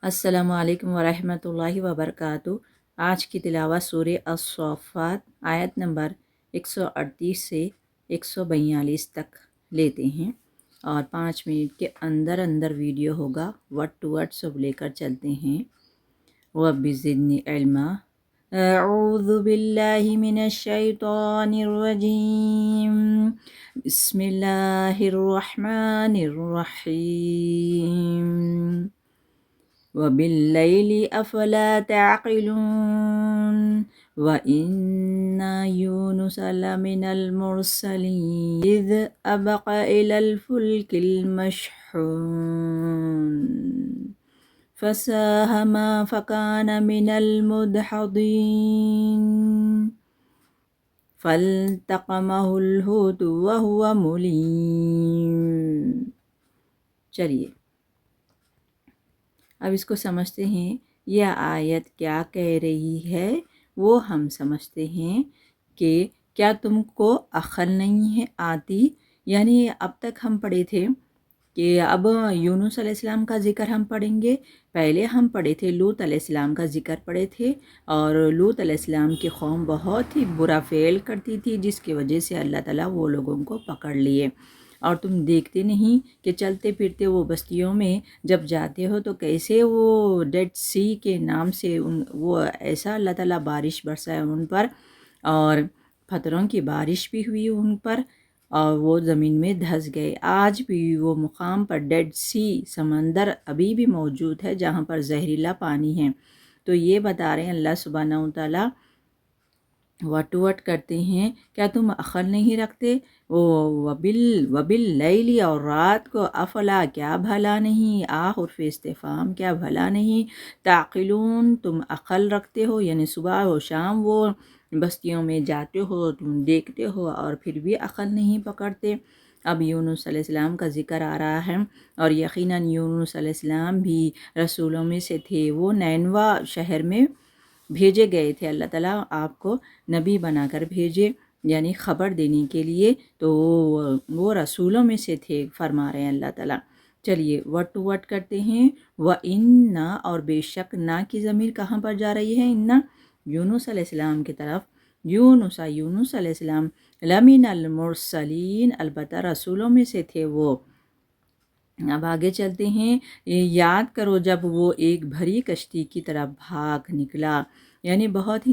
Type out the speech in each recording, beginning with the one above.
अस्सलामु अलैकुम वरहमतुल्लाहि वबरकातुहू। आज की तिलावत सूरह अस-सॉफ़ात आयत नंबर 138 से 142 तक लेते हैं और 5 मिनट के अंदर अंदर वीडियो होगा। वर्ड टू वर्ड सब लेकर चलते हैं। रब्बि ज़िदनी इल्मा। अऊज़ु बिल्लाहि मिनश शैतानिर रजीम। बिस्मिल्लाहिर रहमानिर रहीम। वबिल्लैलि अफ़ला तअक़िलून। वइन्ना यूनुस लमिनल मुरसलीन इज़ अबक़ इलल फ़ुल्किल मशहून फ़साहम फ़कान मिनल मुदहदीन फ़ल्तक़महुल हुत वहुव मुलीम। चलिए अब इसको समझते हैं। यह आयत क्या कह रही है वो हम समझते हैं कि क्या तुमको अक्ल नहीं है आती। यानी अब तक हम पढ़े थे कि अब यूनुस अलैहिस्सलाम का ज़िक्र हम पढ़ेंगे। पहले हम पढ़े थे लूत अलैहिस्सलाम का ज़िक्र पढ़े थे और लूत अलैहिस्सलाम की कौम बहुत ही बुरा फ़ेल करती थी जिसकी वजह से अल्लाह ताला वो लोगों को पकड़ लिए। और तुम देखते नहीं कि चलते फिरते वो बस्तियों में जब जाते हो तो कैसे वो डेड सी के नाम से वो ऐसा अल्लाह ताला बारिश बरसाए उन पर और पत्थरों की बारिश भी हुई उन पर और वो ज़मीन में धंस गए। आज भी वो मुकाम पर डेड सी समंदर अभी भी मौजूद है जहाँ पर जहरीला पानी है। तो ये बता रहे हैं अल्लाह सुब्हानहू तआला वट वट करते हैं, क्या तुम अक्ल नहीं रखते। वो वबिल लैली और रात को अफला क्या भला नहीं, हुर्फ इस्तिफ़ाम क्या भला नहीं, ताक़िलून तुम अक्ल रखते हो। यानी सुबह हो शाम वो बस्तियों में जाते हो तुम देखते हो और फिर भी अक्ल नहीं पकड़ते। अब यूनुस अलैहिस्सलाम का ज़िक्र आ रहा है और यकीनन यूनुस अलैहिस्सलाम भी रसूलों में से थे। वो नैनवा शहर में भेजे गए थे। अल्लाह ताला आपको नबी बनाकर भेजे यानी ख़बर देने के लिए। तो वो रसूलों में से थे फरमा रहे हैं अल्लाह ताला। चलिए वर्ड टू वर्ड करते हैं। व इन्ना और बेशक ना की ज़मीर कहाँ पर जा रही है। इन्ना यूनुस अलैहिस्सलाम की तरफ। यूनुस अलैहिस्सलाम लमिनल मुरसलीन अलबत्ता रसूलों में से थे वो। अब आगे चलते हैं। याद करो जब वो एक भरी कश्ती की तरफ भाग निकला। यानी बहुत ही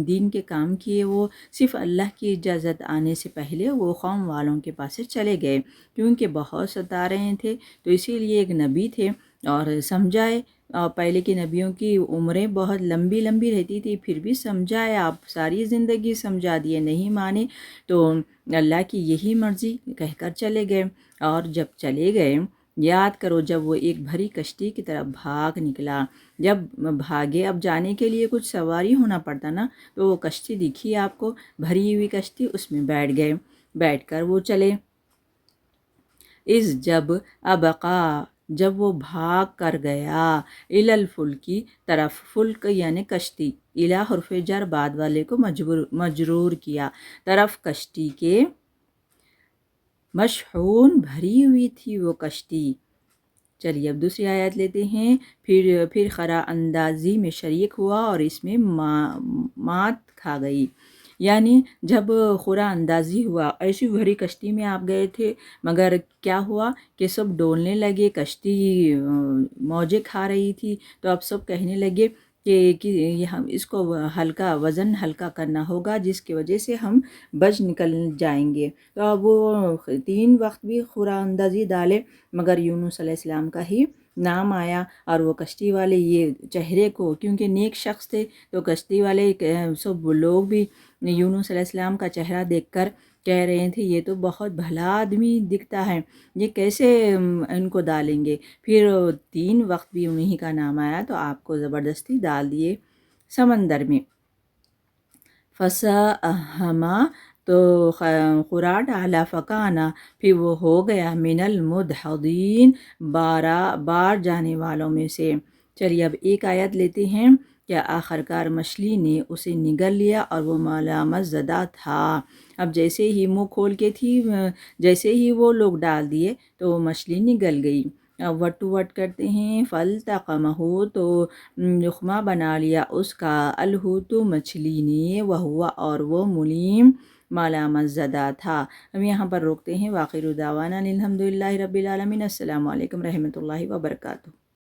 दिन के काम किए वो सिर्फ़ अल्लाह की इजाज़त आने से पहले वो कौम वालों के पास से चले गए क्योंकि बहुत सता रहे थे। तो इसीलिए एक नबी थे और समझाए। पहले के नबियों की उम्रें बहुत लंबी लंबी रहती थी फिर भी समझाए, आप सारी ज़िंदगी समझा दिए, नहीं माने तो अल्लाह की यही मर्ज़ी कहकर चले गए। और जब चले गए याद करो जब वो एक भरी कश्ती की तरफ भाग निकला। जब भागे अब जाने के लिए कुछ सवारी होना पड़ता ना, तो वो कश्ती दिखी आपको भरी हुई कश्ती, उसमें बैठ गए। बैठकर वो चले। इस जब अबका जब वो भाग कर गया इलल फुल की तरफ। फुल्क यानी कश्ती, इला हर्फ जर बाद वाले को मजरूर किया, तरफ कश्ती के। मशहून भरी हुई थी वो कश्ती। चलिए अब दूसरी आयत लेते हैं। फिर खरा अंदाजी में शरीक हुआ और इसमें मात खा गई। यानी जब खुरा अंदाजी हुआ, ऐसी भरी कश्ती में आप गए थे मगर क्या हुआ कि सब डोलने लगे, कश्ती मौजें खा रही थी। तो अब सब कहने लगे कि हम इसको हल्का वज़न हल्का करना होगा जिसकी वजह से हम बच निकल जाएंगे। तो अब वो 3 वक्त भी खुरा अंदाजी डाले मगर यूनुस अलैहिस्सलाम का ही नाम आया और वो कश्ती वाले ये चेहरे को, क्योंकि नेक शख्स थे तो कश्ती वाले सब लोग भी यूनुस अलैहिस्सलाम का चेहरा देखकर कह रहे थे ये तो बहुत भला आदमी दिखता है, ये कैसे इनको डालेंगे। फिर 3 वक्त भी उन्हीं का नाम आया तो आपको ज़बरदस्ती डाल दिए समंदर में। फसाहमा तो खुरा डाला, फ़काना फिर वो हो गया मिनल मुदहदीन बार जाने वालों में से। चलिए अब एक आयत लेते हैं। क्या आखिरकार मछली ने उसे निगल लिया और वो मलामत ज़दा था। अब जैसे ही मुंह खोल के थी, जैसे ही वो लोग डाल दिए तो वो मछली निगल गई। وٹ وٹ کرتے ہیں، فَالْتَقَمَهُ تو لقمہ بنا لیا اس کا، الحوت مچھلی نے، وہوا اور وہ ملیم مالامت زدہ تھا۔ ہم یہاں پر روکتے ہیں۔ وآخر دعوانا الحمد للہ رب العالمین۔ السلام علیکم رحمۃ اللہ وبرکاتہ۔